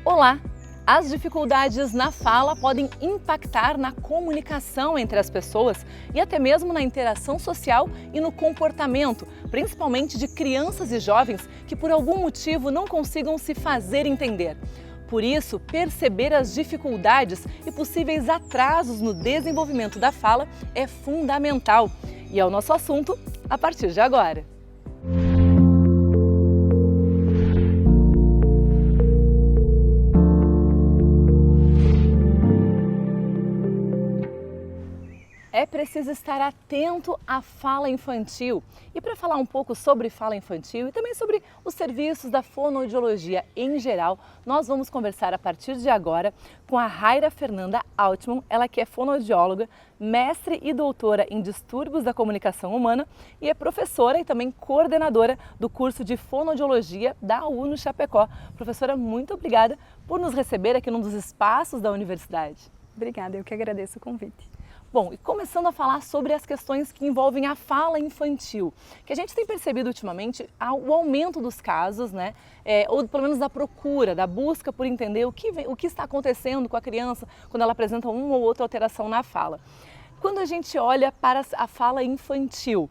Olá! As dificuldades na fala podem impactar na comunicação entre as pessoas e até mesmo na interação social e no comportamento, principalmente de crianças e jovens que por algum motivo não consigam se fazer entender. Por isso, perceber as dificuldades e possíveis atrasos no desenvolvimento da fala é fundamental. E é o nosso assunto a partir de agora. É preciso estar atento à fala infantil. E para falar um pouco sobre fala infantil e também sobre os serviços da fonoaudiologia em geral, nós vamos conversar a partir de agora com a Raira Fernanda Altman, ela que é fonoaudióloga, mestre e doutora em distúrbios da comunicação humana e é professora e também coordenadora do curso de fonoaudiologia da UNO Chapecó. Professora, muito obrigada por nos receber aqui num dos espaços da universidade. Obrigada, eu que agradeço o convite. Bom, e começando a falar sobre as questões que envolvem a fala infantil, que a gente tem percebido ultimamente o aumento dos casos, né? Ou pelo menos da procura, da busca por entender o que está acontecendo com a criança quando ela apresenta uma ou outra alteração na fala. Quando a gente olha para a fala infantil,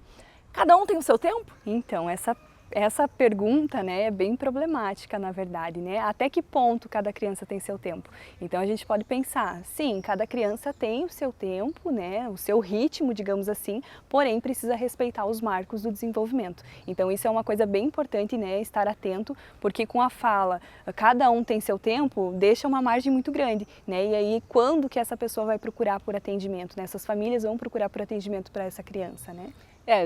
cada um tem o seu tempo? Então, essa pergunta, né, é bem problemática, na verdade, né? Até que ponto cada criança tem seu tempo? Então a gente pode pensar, sim, cada criança tem o seu tempo, né, o seu ritmo, digamos assim, porém precisa respeitar os marcos do desenvolvimento. Então isso é uma coisa bem importante, né, estar atento, porque com a fala, cada um tem seu tempo, deixa uma margem muito grande, né? E aí quando que essa pessoa vai procurar por atendimento, né? Essas famílias vão procurar por atendimento para essa criança, né?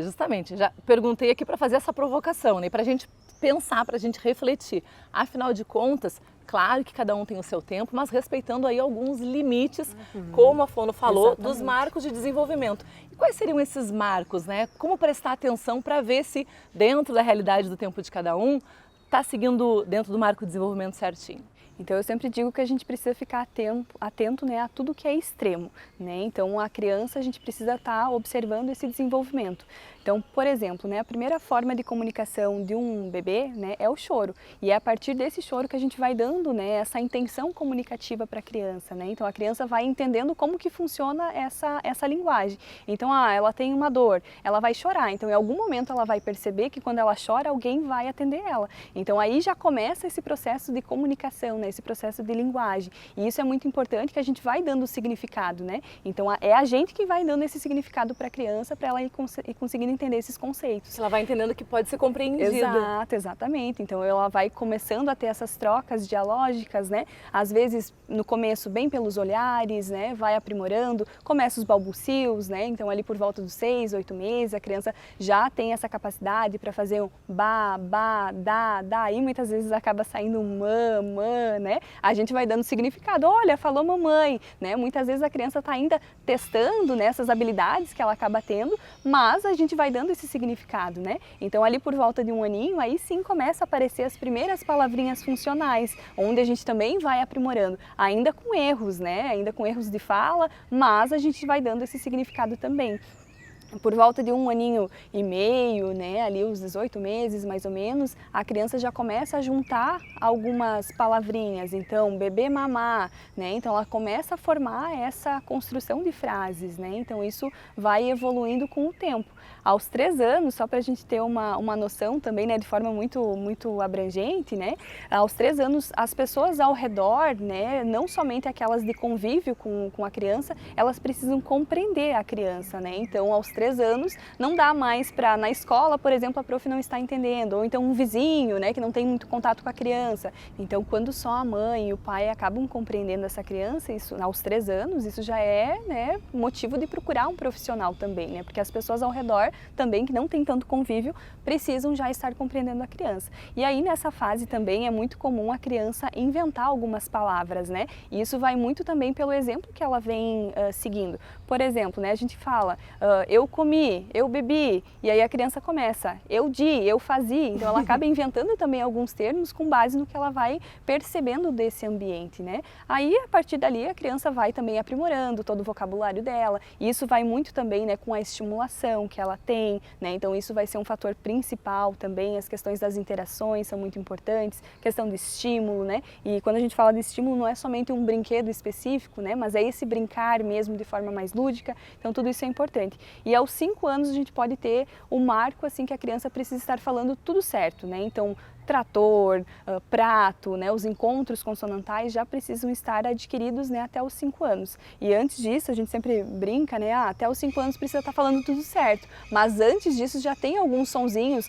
Justamente, já perguntei aqui para fazer essa provocação, né? Para a gente pensar, para a gente refletir. Afinal de contas, claro que cada um tem o seu tempo, mas respeitando aí alguns limites, como a Fono falou, Exatamente. dos marcos de desenvolvimento. E quais seriam esses marcos, né? Como prestar atenção para ver se dentro da realidade do tempo de cada um está seguindo dentro do marco de desenvolvimento certinho? Então eu sempre digo que a gente precisa ficar atento, né, a tudo que é extremo, né? Então a criança a gente precisa estar observando esse desenvolvimento. Então, por exemplo, né, a primeira forma de comunicação de um bebê, né, é o choro. E é a partir desse choro que a gente vai dando, né, essa intenção comunicativa para a criança, né? Então a criança vai entendendo como que funciona essa linguagem. Então, ela tem uma dor, ela vai chorar. Então em algum momento ela vai perceber que quando ela chora alguém vai atender ela. Então aí já começa esse processo de comunicação, né, esse processo de linguagem. E isso é muito importante, que a gente vai dando significado, né? Então é a gente que vai dando esse significado para a criança, para ela ir conseguindo entender esses conceitos. Ela vai entendendo que pode ser compreendida. Exato, exatamente. Então ela vai começando a ter essas trocas dialógicas, né? Às vezes no começo bem pelos olhares, né? Vai aprimorando, começa os balbucios, né? Então ali por volta dos 6, 8 meses a criança já tem essa capacidade para fazer um ba, dá, e muitas vezes acaba saindo um mã, né? A gente vai dando significado, olha, falou mamãe, né? Muitas vezes a criança está ainda testando, né, essas habilidades que ela acaba tendo, mas a gente vai dando esse significado, né? Então ali por volta de 1 aninho, aí sim começa a aparecer as primeiras palavrinhas funcionais, onde a gente também vai aprimorando, ainda com erros, né? Ainda com erros de fala, mas a gente vai dando esse significado também. Por volta de 1 aninho e meio, né, ali os 18 meses mais ou menos, a criança já começa a juntar algumas palavrinhas, então bebê mamar, né, então ela começa a formar essa construção de frases, né, então isso vai evoluindo com o tempo. Aos 3 anos, só para a gente ter uma noção também, né, de forma muito abrangente, né, aos 3 anos as pessoas ao redor, né, não somente aquelas de convívio com a criança, elas precisam compreender a criança, né, então aos 3 anos não dá mais para, na escola, por exemplo, a prof não está entendendo, ou então um vizinho, né, que não tem muito contato com a criança. Então quando só a mãe e o pai acabam compreendendo essa criança, isso aos 3 anos, isso já é, né, motivo de procurar um profissional também, né, porque as pessoas ao redor também, que não tem tanto convívio, precisam já estar compreendendo a criança. E aí nessa fase também é muito comum a criança inventar algumas palavras, né, e isso vai muito também pelo exemplo que ela vem seguindo. Por exemplo, né, a gente fala, eu comi, eu bebi, e aí a criança começa, eu fazia, então ela acaba inventando também alguns termos com base no que ela vai percebendo desse ambiente, né? Aí, a partir dali, a criança vai também aprimorando todo o vocabulário dela, e isso vai muito também, né, com a estimulação que ela tem, né? Então isso vai ser um fator principal também, as questões das interações são muito importantes, questão do estímulo, né? E quando a gente fala de estímulo, não é somente um brinquedo específico, né? Mas é esse brincar mesmo de forma mais lúdica, então tudo isso é importante. E aos 5 anos a gente pode ter o marco assim que a criança precisa estar falando tudo certo, né? Então trator, prato, né? Os encontros consonantais já precisam estar adquiridos, né, até os 5 anos. E antes disso, a gente sempre brinca, né? Até os 5 anos precisa estar falando tudo certo. Mas antes disso já tem alguns sonzinhos,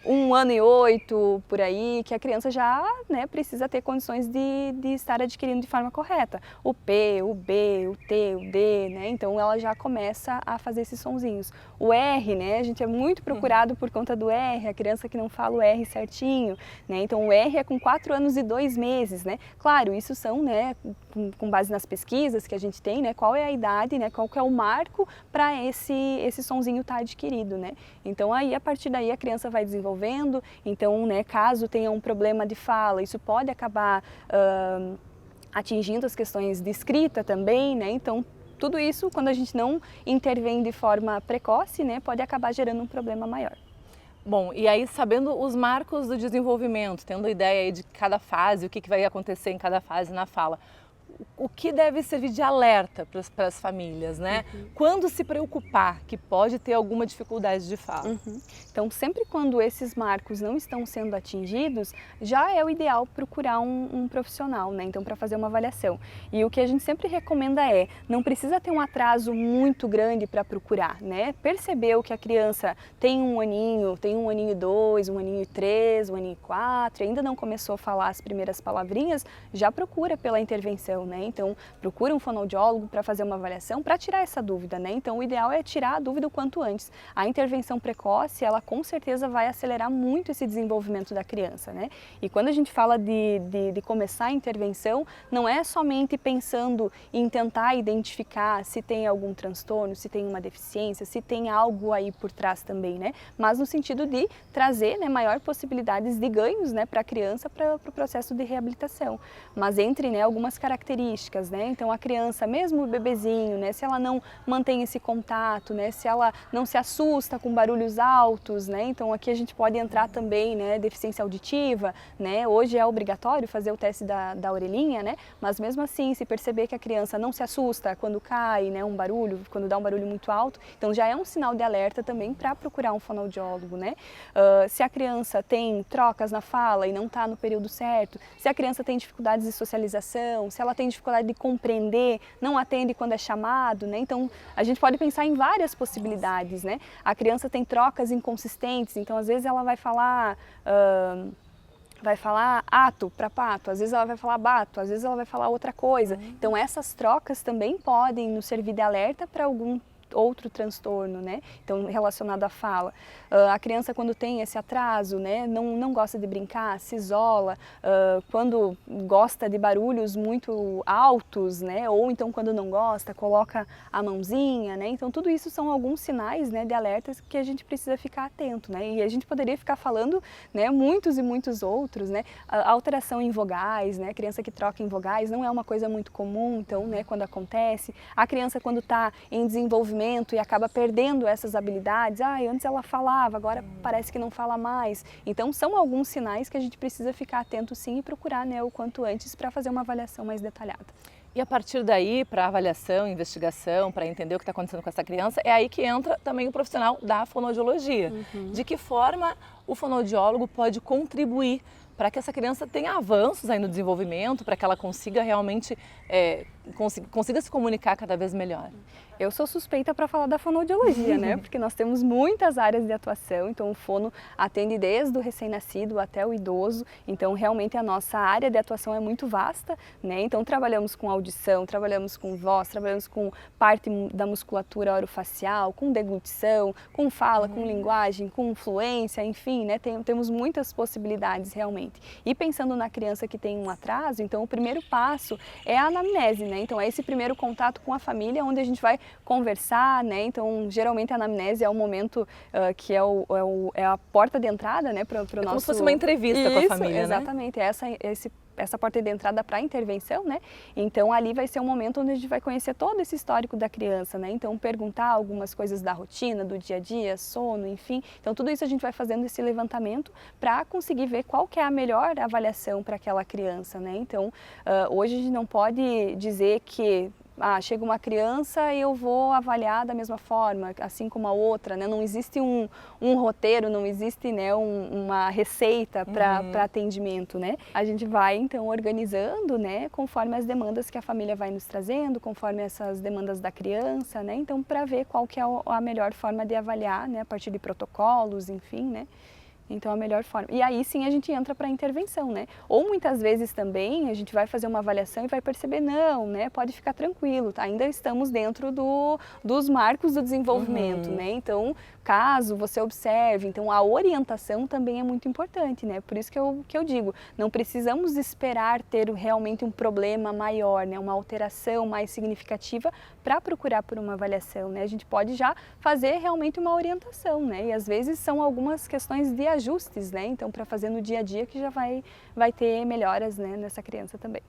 1 ano e 8, por aí, que a criança já, né, precisa ter condições de estar adquirindo de forma correta. O P, o B, o T, o D, né? Então ela já começa a fazer esses sonzinhos. O R, né? A gente é muito procurado por conta do R, a criança que não fala o R certinho, né? Então o R é com 4 anos e 2 meses, né? Claro, isso são, né, com base nas pesquisas que a gente tem, né? Qual é a idade, né? Qual que é o marco para esse sonzinho estar adquirido, né? Então aí, a partir daí, a criança vai desenvolvendo, então, né, caso tenha um problema de fala, isso pode acabar atingindo as questões de escrita também, né? Então, tudo isso, quando a gente não intervém de forma precoce, né, pode acabar gerando um problema maior. Bom, e aí sabendo os marcos do desenvolvimento, tendo ideia aí de cada fase, o que vai acontecer em cada fase na fala, o que deve servir de alerta para as famílias, né? Quando se preocupar que pode ter alguma dificuldade de fala? Então, sempre quando esses marcos não estão sendo atingidos, já é o ideal procurar um profissional, né? Então, para fazer uma avaliação. E o que a gente sempre recomenda é, não precisa ter um atraso muito grande para procurar, né? Percebeu que a criança tem 1 aninho, tem 1 aninho e 2, 1 aninho e 3, 1 aninho e 4, ainda não começou a falar as primeiras palavrinhas, já procura pela intervenção, né? Então, procura um fonoaudiólogo para fazer uma avaliação, para tirar essa dúvida, né? Então, o ideal é tirar a dúvida o quanto antes. A intervenção precoce, ela com certeza vai acelerar muito esse desenvolvimento da criança, né? E quando a gente fala de começar a intervenção, não é somente pensando em tentar identificar se tem algum transtorno, se tem uma deficiência, se tem algo aí por trás também, né? Mas no sentido de trazer, né, maior possibilidades de ganhos, né, para a criança, para o processo de reabilitação. Mas entre, né, algumas características, né? Então a criança, mesmo o bebezinho, né, se ela não mantém esse contato, né, se ela não se assusta com barulhos altos, né? Então aqui a gente pode entrar também, né, deficiência auditiva, né? Hoje é obrigatório fazer o teste da orelhinha, né? Mas mesmo assim, se perceber que a criança não se assusta quando cai, né, um barulho, quando dá um barulho muito alto, então já é um sinal de alerta também para procurar um fonoaudiólogo, né? Se a criança tem trocas na fala e não está no período certo, se a criança tem dificuldades de socialização, se ela tem dificuldade de compreender, não atende quando é chamado, né? Então a gente pode pensar em várias possibilidades, né? A criança tem trocas inconsistentes, então às vezes ela vai falar ato para pato, às vezes ela vai falar bato, às vezes ela vai falar outra coisa. Então essas trocas também podem nos servir de alerta para algum outro transtorno, né? Então relacionado à fala. A criança quando tem esse atraso, né, não gosta de brincar, se isola, quando gosta de barulhos muito altos, né, ou então quando não gosta, coloca a mãozinha, né? Então tudo isso são alguns sinais, né, de alertas que a gente precisa ficar atento, né? E a gente poderia ficar falando, né, muitos e muitos outros, né? A alteração em vogais, né? A criança que troca em vogais não é uma coisa muito comum, então, né, quando acontece. A criança quando está em desenvolvimento e acaba perdendo essas habilidades, antes ela falava, agora parece que não fala mais. Então são alguns sinais que a gente precisa ficar atento sim e procurar, né, o quanto antes para fazer uma avaliação mais detalhada. E a partir daí, para avaliação, investigação, para entender o que está acontecendo com essa criança, é aí que entra também o profissional da fonoaudiologia. De que forma o fonoaudiólogo pode contribuir para que essa criança tenha avanços aí no desenvolvimento, para que ela consiga realmente consiga se comunicar cada vez melhor? Eu sou suspeita para falar da fonoaudiologia, né? Porque nós temos muitas áreas de atuação, então o fono atende desde o recém-nascido até o idoso, então realmente a nossa área de atuação é muito vasta, né? Então trabalhamos com audição, trabalhamos com voz, trabalhamos com parte da musculatura orofacial, com deglutição, com fala, com linguagem, com fluência, enfim, né? Temos muitas possibilidades realmente. exatamente. E pensando na criança que tem um atraso, então o primeiro passo é a anamnese, né? Então é esse primeiro contato com a família, onde a gente vai conversar, né? Então geralmente a anamnese é o momento que é a porta de entrada, né? Para o nosso... Como se fosse uma entrevista com a família, exatamente, né? Essa porta de entrada para a intervenção, né? Então ali vai ser um momento onde a gente vai conhecer todo esse histórico da criança, né? Então perguntar algumas coisas da rotina, do dia a dia, sono, enfim. Então tudo isso a gente vai fazendo esse levantamento para conseguir ver qual que é a melhor avaliação para aquela criança, né? Então hoje a gente não pode dizer que chega uma criança e eu vou avaliar da mesma forma, assim como a outra, né? Não existe um roteiro, não existe, né, uma receita para atendimento, né? A gente vai então organizando, né, conforme as demandas que a família vai nos trazendo, conforme essas demandas da criança, né? Então para ver qual que é a melhor forma de avaliar, né, a partir de protocolos, enfim, né? Então a melhor forma. E aí sim a gente entra para a intervenção, né? Ou muitas vezes também a gente vai fazer uma avaliação e vai perceber, não, né? Pode ficar tranquilo, tá? Ainda estamos dentro dos marcos do desenvolvimento, né? Então, caso você observe, então a orientação também é muito importante, né? Por isso que eu digo, não precisamos esperar ter realmente um problema maior, né? Uma alteração mais significativa para procurar por uma avaliação, né? A gente pode já fazer realmente uma orientação, né? E às vezes são algumas questões de ajustes, né? Então, para fazer no dia a dia que já vai ter melhoras, né, nessa criança também.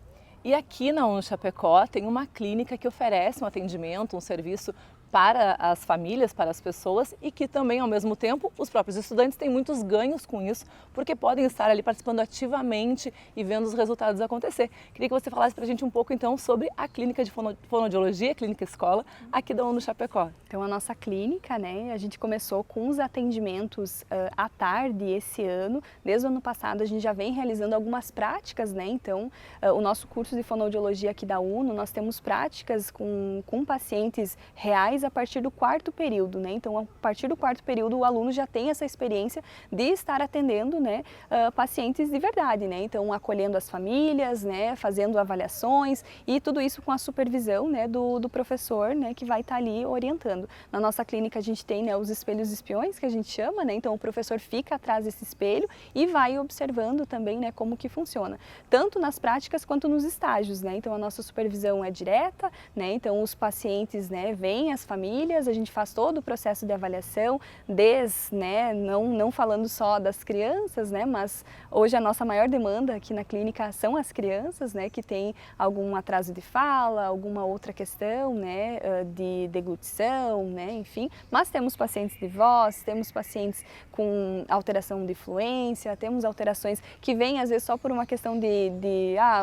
E aqui na UNO Chapecó tem uma clínica que oferece um atendimento, um serviço para as famílias, para as pessoas e que também, ao mesmo tempo, os próprios estudantes têm muitos ganhos com isso, porque podem estar ali participando ativamente e vendo os resultados acontecer. Queria que você falasse para a gente um pouco, então, sobre a clínica de fonoaudiologia, clínica escola, aqui da UNO Chapecó. Então, a nossa clínica, né, a gente começou com os atendimentos à tarde esse ano. Desde o ano passado, a gente já vem realizando algumas práticas, né? Então, o nosso curso de fonoaudiologia aqui da UNO, nós temos práticas com pacientes reais a partir do 4º período, né? Então, a partir do 4º período, o aluno já tem essa experiência de estar atendendo, né, pacientes de verdade, né? Então, acolhendo as famílias, né, fazendo avaliações e tudo isso com a supervisão, né, do professor, né, que vai estar ali orientando. Na nossa clínica, a gente tem, né, os espelhos espiões, que a gente chama, né? Então, o professor fica atrás desse espelho e vai observando também, né, como que funciona, tanto nas práticas quanto nos estágios, né? Então, a nossa supervisão é direta, né? Então, os pacientes, né, vêm, as famílias, a gente faz todo o processo de avaliação, né, não falando só das crianças, né, mas hoje a nossa maior demanda aqui na clínica são as crianças, né, que têm algum atraso de fala, alguma outra questão, né, de deglutição, né, enfim, mas temos pacientes de voz, temos pacientes com alteração de fluência, temos alterações que vêm às vezes só por uma questão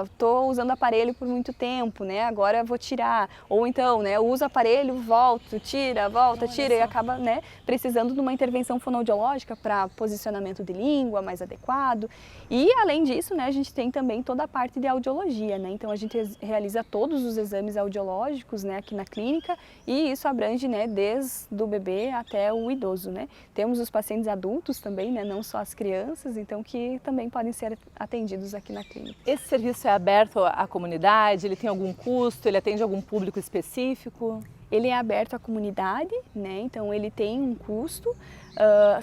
estou usando aparelho por muito tempo, né, agora vou tirar, ou então, né, eu uso aparelho, volto, volta, tira e acaba, né, precisando de uma intervenção fonoaudiológica para posicionamento de língua mais adequado. E além disso, né, a gente tem também toda a parte de audiologia, né? Então a gente realiza todos os exames audiológicos, né, aqui na clínica e isso abrange, né, desde o bebê até o idoso, né? Temos os pacientes adultos também, né, não só as crianças, então que também podem ser atendidos aqui na clínica. Esse serviço é aberto à comunidade? Ele tem algum custo? Ele atende algum público específico? Ele é aberto à comunidade, né? Então ele tem um custo,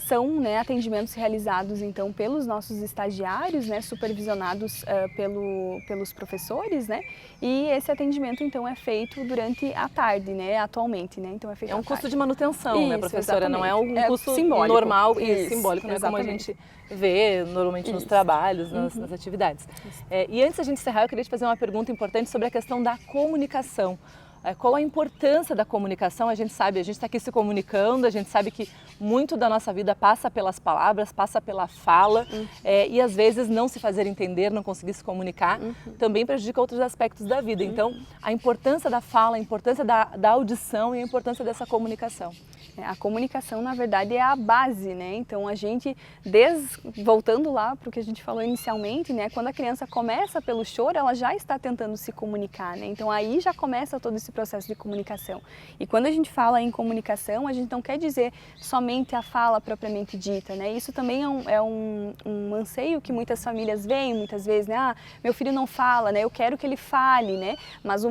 são, né, atendimentos realizados então pelos nossos estagiários, né, supervisionados pelos professores, né? E esse atendimento então é feito durante a tarde, né, atualmente, né? Então é feito um custo de manutenção, né, professora? Exatamente. Não é um custo simbólico. normal e simbólico, né, como a gente vê normalmente nos trabalhos, nas atividades. E antes da gente encerrar, eu queria te fazer uma pergunta importante sobre a questão da comunicação. Qual a importância da comunicação? A gente sabe, a gente está aqui se comunicando, a gente sabe que muito da nossa vida passa pelas palavras, passa pela fala e às vezes não se fazer entender, não conseguir se comunicar, também prejudica outros aspectos da vida. Então, a importância da fala, a importância da audição e a importância dessa comunicação. A comunicação, na verdade, é a base, né? Então, a gente, voltando lá para o que a gente falou inicialmente, né? Quando a criança começa pelo choro, ela já está tentando se comunicar, né? Então, aí já começa todo esse processo de comunicação. E quando a gente fala em comunicação, a gente não quer dizer somente a fala propriamente dita, né? Isso também é um anseio que muitas famílias veem, muitas vezes, né? Meu filho não fala, né? Eu quero que ele fale, né? Mas o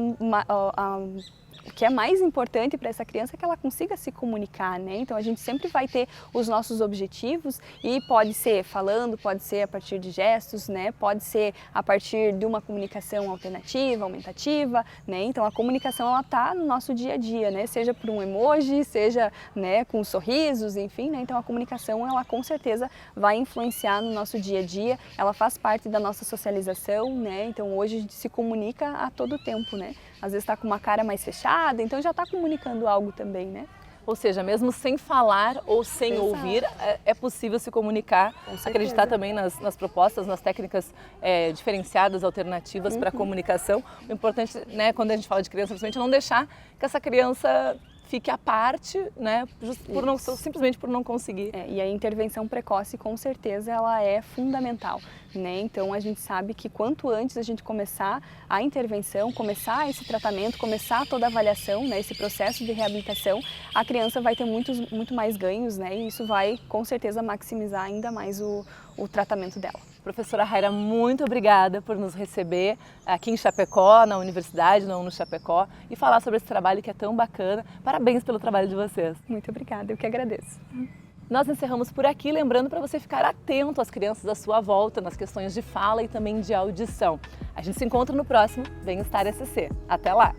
que é mais importante para essa criança é que ela consiga se comunicar, né? Então a gente sempre vai ter os nossos objetivos e pode ser falando, pode ser a partir de gestos, né? Pode ser a partir de uma comunicação alternativa, aumentativa, né? Então a comunicação ela tá no nosso dia a dia, né? Seja por um emoji, seja, né, com sorrisos, enfim, né? Então a comunicação ela com certeza vai influenciar no nosso dia a dia, ela faz parte da nossa socialização, né? Então hoje a gente se comunica a todo tempo, né? Às vezes está com uma cara mais fechada, então já está comunicando algo também, né? Ou seja, mesmo sem falar ou sem Exato. ouvir, é possível se comunicar, acreditar também nas propostas, nas técnicas diferenciadas, alternativas para a comunicação. O importante, né, quando a gente fala de criança, principalmente, é não deixar que essa criança fique à parte, né, simplesmente por não conseguir. E a intervenção precoce, com certeza, ela é fundamental, né? Então a gente sabe que quanto antes a gente começar a intervenção, começar esse tratamento, começar toda a avaliação, né, esse processo de reabilitação, a criança vai ter muito mais ganhos, né? E isso vai, com certeza, maximizar ainda mais o tratamento dela. Professora Raira, muito obrigada por nos receber aqui em Chapecó, na Universidade, na UNO Chapecó, e falar sobre esse trabalho que é tão bacana. Parabéns pelo trabalho de vocês. Muito obrigada, eu que agradeço. Nós encerramos por aqui, lembrando para você ficar atento às crianças à sua volta, nas questões de fala e também de audição. A gente se encontra no próximo Bem-Estar SC. Até lá!